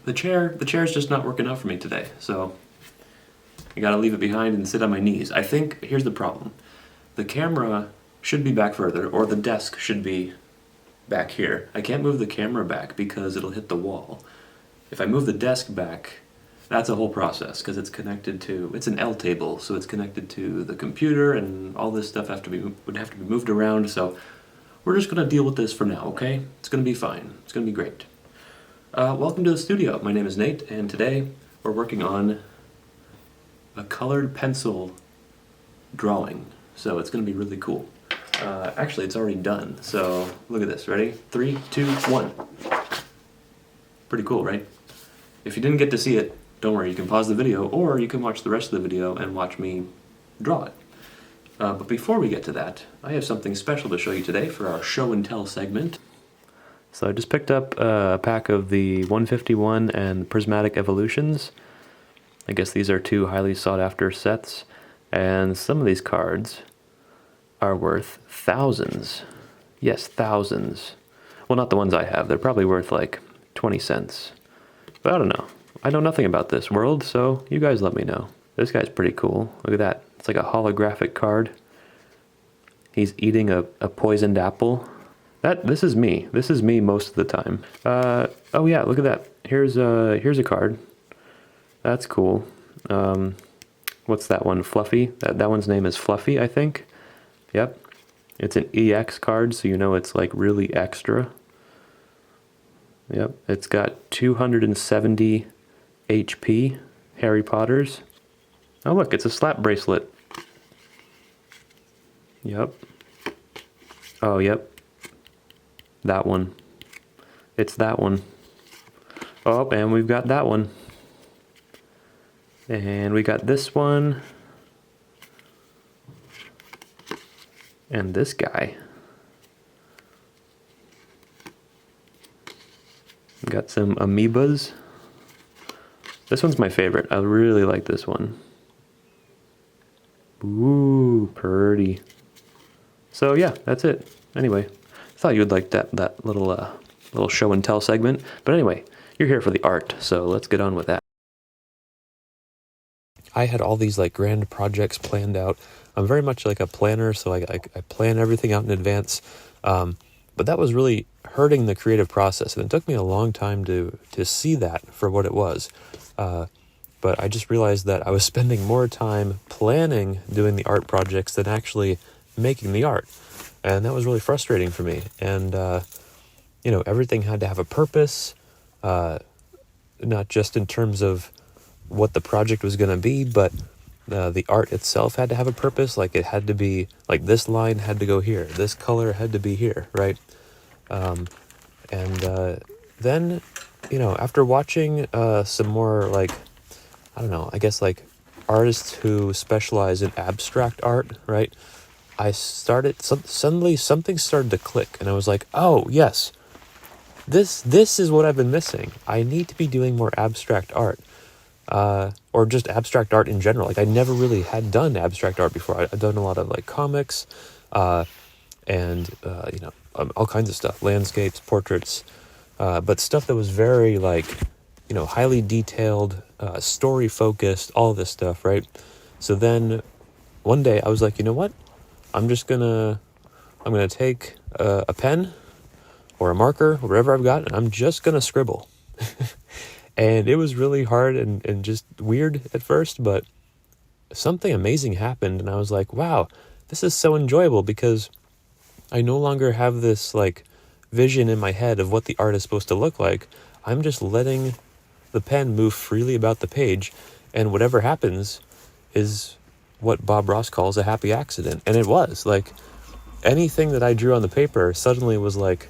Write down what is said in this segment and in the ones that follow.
The chair's just not working out for me today, so I gotta leave it behind and sit on my knees. I think, here's the problem. The camera should be back further, or the desk should be back here. I can't move the camera back because it'll hit the wall. If I move the desk back, that's a whole process, because it's connected to, it's an L table, so it's connected to the computer, and all this stuff would have to be moved around, so we're just gonna deal with this for now, okay? It's gonna be fine. It's gonna be great. Welcome to the studio. My name is Nate, and today we're working on a colored pencil drawing, so it's gonna be really cool. Actually, it's already done, so look at this. Ready? 3, 2, 1. Pretty cool, right? If you didn't get to see it, don't worry, you can pause the video, or you can watch the rest of the video and watch me draw it. But before we get to that, I have something special to show you today for our show and tell segment. So I just picked up a pack of the 151 and Prismatic Evolutions. I guess these are two highly sought after sets, and some of these cards are worth thousands. Yes, thousands. Well, not the ones I have. They're probably worth like 20 cents. But I don't know. I know nothing about this world, so you guys let me know. This guy's pretty cool. Look at that. It's like a holographic card. He's eating a poisoned apple. This is me. This is me most of the time. Oh yeah, look at that. Here's a card. That's cool. What's that one? Fluffy? That one's name is Fluffy, I think. Yep. It's an EX card, so you know it's like really extra. Yep. It's got 270 HP. Harry Potter's. Oh look, it's a slap bracelet. Yep. Oh, yep. That one. It's that one. Oh, and we've got that one. And we got this one. And this guy. We got some amoebas. This one's my favorite. I really like this one. Ooh, pretty. So yeah, that's it. Anyway, I thought you'd like that little show and tell segment. But anyway, you're here for the art, so let's get on with that. I had all these like grand projects planned out. I'm very much like a planner, so I plan everything out in advance. But that was really hurting the creative process, and it took me a long time to see that for what it was. But I just realized that I was spending more time planning doing the art projects than actually making the art. And that was really frustrating for me. And, everything had to have a purpose, not just in terms of what the project was going to be, but the art itself had to have a purpose. Like it had to be, like this line had to go here, this color had to be here, right? Then, after watching some more like, I don't know, I guess like artists who specialize in abstract art, right? I started, suddenly something started to click, and I was like, oh yes, this is what I've been missing. I need to be doing more abstract art, or just abstract art in general. Like I never really had done abstract art before. I've done a lot of like comics, and all kinds of stuff, landscapes, portraits, but stuff that was very like, highly detailed, story focused, all this stuff, right? So then one day I was like, you know what? I'm gonna take a pen or a marker, or whatever I've got, and I'm just gonna scribble. And it was really hard and just weird at first, but something amazing happened, and I was like, wow, this is so enjoyable, because I no longer have this like vision in my head of what the art is supposed to look like. I'm just letting the pen move freely about the page, and whatever happens is what Bob Ross calls a happy accident. And it was like anything that I drew on the paper suddenly was like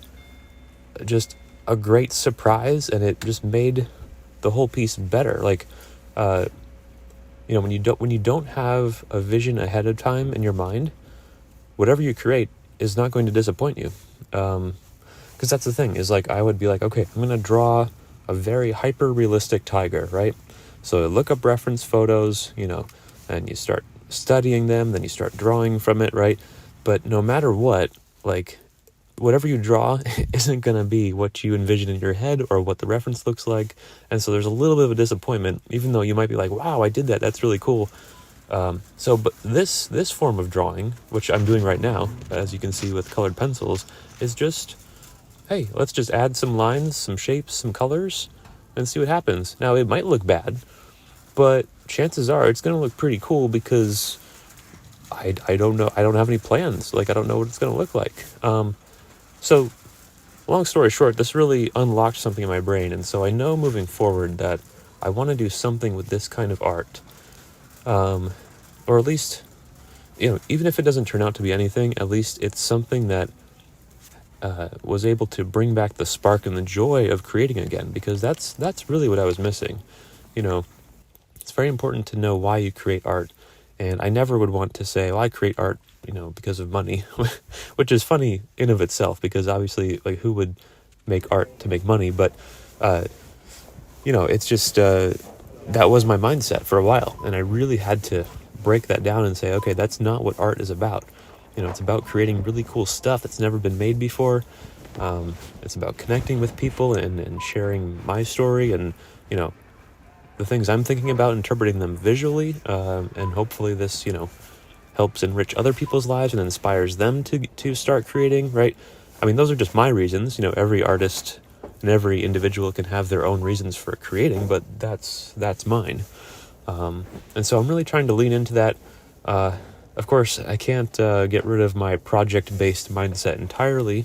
just a great surprise, and it just made the whole piece better. Like when you don't have a vision ahead of time in your mind, whatever you create is not going to disappoint you. Because that's the thing, is like I would be like, okay, I'm gonna draw a very hyper realistic tiger, right? So look up reference photos, and you start studying them, then you start drawing from it, right? But no matter what, like whatever you draw isn't going to be what you envision in your head or what the reference looks like. And so there's a little bit of a disappointment, even though you might be like, wow, I did that. That's really cool. But this form of drawing, which I'm doing right now, as you can see with colored pencils, is just, hey, let's just add some lines, some shapes, some colors, and see what happens. Now, it might look bad, but chances are it's going to look pretty cool because I don't know. I don't have any plans. Like, I don't know what it's going to look like. So long story short, this really unlocked something in my brain. And so I know moving forward that I want to do something with this kind of art. Or at least, even if it doesn't turn out to be anything, at least it's something that was able to bring back the spark and the joy of creating again, because that's really what I was missing. It's very important to know why you create art. And I never would want to say, well, I create art, because of money, which is funny in of itself, because obviously, like, who would make art to make money? But, it's just, that was my mindset for a while. And I really had to break that down and say, okay, that's not what art is about. It's about creating really cool stuff that's never been made before. It's about connecting with people and sharing my story and, the things I'm thinking about, interpreting them visually, and hopefully this, helps enrich other people's lives and inspires them to start creating, right? I mean, those are just my reasons. Every artist and every individual can have their own reasons for creating, but that's mine. And so I'm really trying to lean into that. Of course, I can't get rid of my project-based mindset entirely.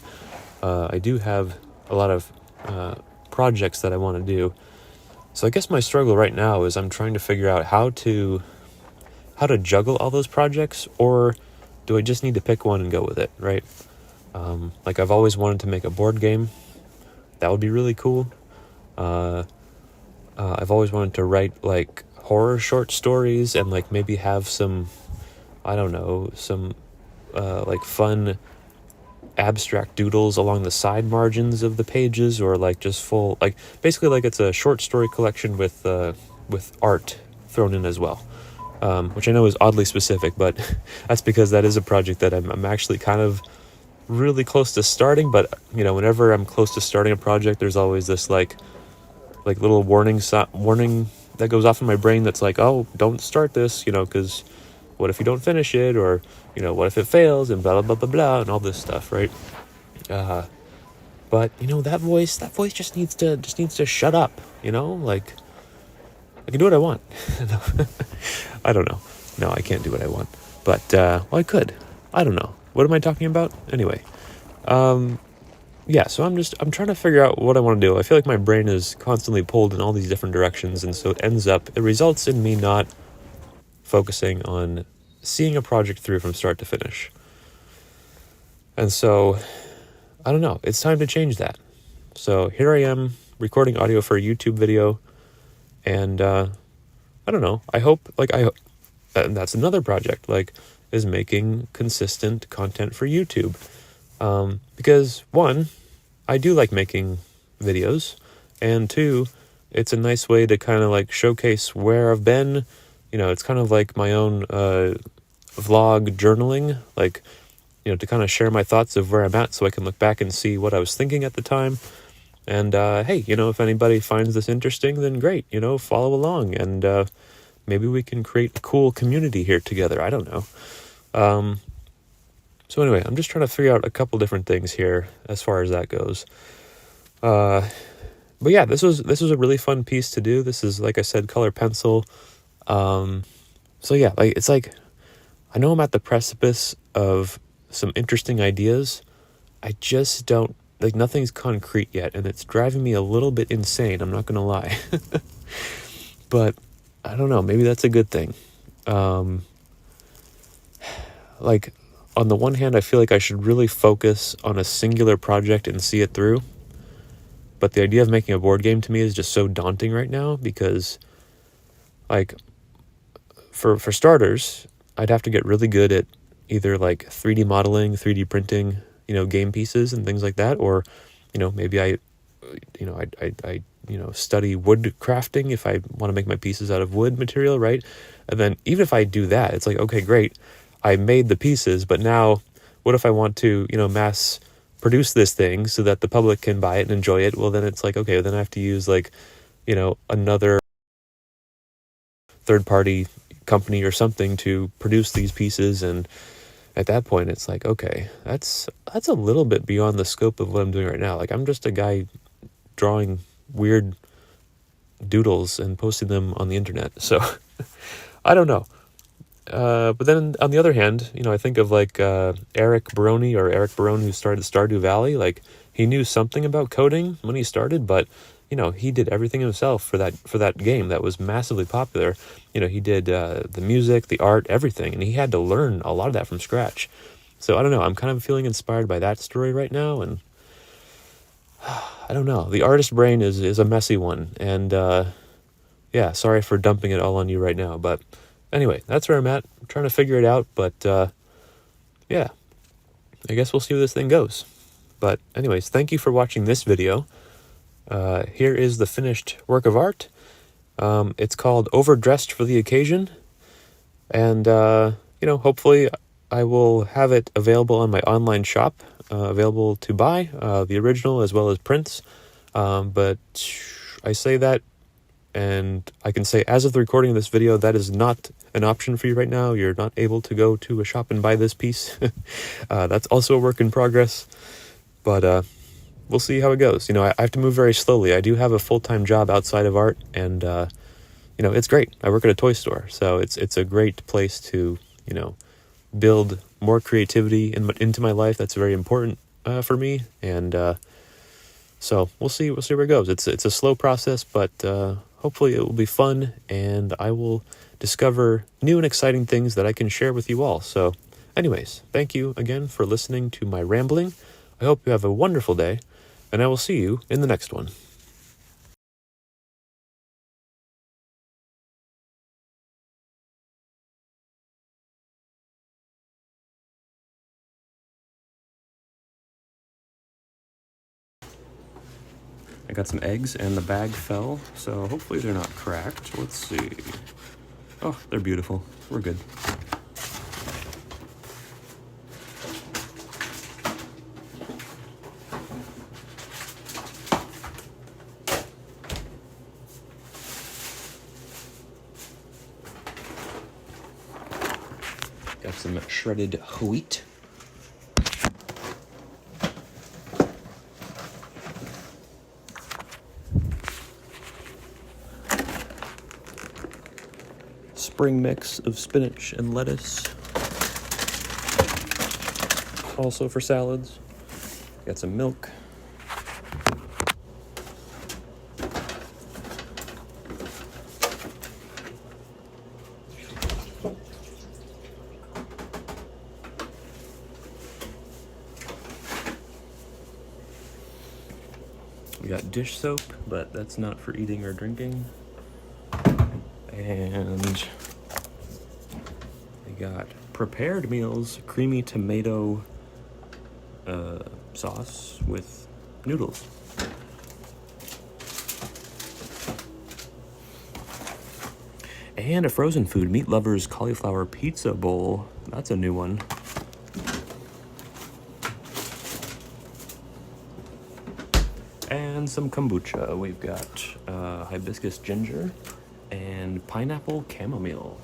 I do have a lot of projects that I want to do. So I guess my struggle right now is I'm trying to figure out how to juggle all those projects, or do I just need to pick one and go with it, right? Like, I've always wanted to make a board game. That would be really cool. I've always wanted to write, like, horror short stories and, like, maybe have some, I don't know, some, like, fun abstract doodles along the side margins of the pages, or, like, just full, like, basically, like, it's a short story collection with art thrown in as well. Which I know is oddly specific, but that's because that is a project that I'm actually kind of really close to starting. But, whenever I'm close to starting a project, there's always this, like little warning that goes off in my brain that's like, oh, don't start this, because what if you don't finish it, or, what if it fails, and blah, blah, blah, blah, blah, and all this stuff, right? But, that voice just needs to shut up, like, I can do what I want. I don't know. No, I can't do what I want. But, well, I could. I don't know. What am I talking about? Anyway. Yeah, so I'm trying to figure out what I want to do. I feel like my brain is constantly pulled in all these different directions, and so it results in me not focusing on seeing a project through from start to finish. And so, I don't know. It's time to change that. So here I am, recording audio for a YouTube video, and I don't know. I hope, and that's another project, is making consistent content for YouTube. Because one, I do like making videos, and two, it's a nice way to kind of showcase where I've been. It's kind of like my own vlog journaling, to kind of share my thoughts of where I'm at so I can look back and see what I was thinking at the time. And hey, if anybody finds this interesting, then great, follow along, and maybe we can create a cool community here together. I don't know. So anyway, I'm just trying to figure out a couple different things here as far as that goes. But yeah, this was a really fun piece to do. This is, like I said, color pencil. So yeah, it's like, I know I'm at the precipice of some interesting ideas. I just don't, nothing's concrete yet, and it's driving me a little bit insane, I'm not gonna lie. But I don't know, maybe that's a good thing. On the one hand, I feel like I should really focus on a singular project and see it through. But the idea of making a board game to me is just so daunting right now, because for starters, I'd have to get really good at either 3D modeling, 3D printing, game pieces and things like that, or maybe I study wood crafting if I want to make my pieces out of wood material, right? And then even if I do that, it's okay, great, I made the pieces, but now what if I want to mass produce this thing so that the public can buy it and enjoy it, well, then it's like, okay, then I have to use like, you know, another third-party company or something to produce these pieces. And at that point, it's like, okay, that's a little bit beyond the scope of what I'm doing right now. Like, I'm just a guy drawing weird doodles and posting them on the internet. So I don't know. But then on the other hand, you know, I think of like Eric Barone, who started Stardew Valley. Like, he knew something about coding when he started, but you know, he did everything himself for that game that was massively popular. You know, he did the music, the art, everything, and he had to learn a lot of that from scratch. So I don't know. I'm kind of feeling inspired by that story right now, and I don't know. The artist brain is a messy one, and yeah, sorry for dumping it all on you right now, but anyway, that's where I'm at. I'm trying to figure it out, but yeah, I guess we'll see where this thing goes. But anyways, thank you for watching this video. Here is the finished work of art. It's called Overdressed for the Occasion, and you know, hopefully I will have it available on my online shop, available to buy, the original as well as prints. But I say that, and I can say as of the recording of this video, that is not an option for you right now. You're not able to go to a shop and buy this piece. That's also a work in progress, but we'll see how it goes. You know, I have to move very slowly. I do have a full-time job outside of art, and you know, it's great. I work at a toy store, so it's a great place to, you know, build more creativity into my life. That's very important for me, and so we'll see where it goes. It's a slow process, but hopefully it will be fun, and I will discover new and exciting things that I can share with you all. So anyways, thank you again for listening to my rambling. I hope you have a wonderful day, and I will see you in the next one. I got some eggs and the bag fell, so hopefully they're not cracked. Let's see. Oh, they're beautiful. We're good. Got some shredded wheat. Spring mix of spinach and lettuce. Also for salads. Got some milk. We got dish soap, but that's not for eating or drinking. And we got prepared meals, creamy tomato sauce with noodles. And a frozen food, Meat Lover's cauliflower pizza bowl. That's a new one. And some kombucha. We've got hibiscus ginger and pineapple chamomile.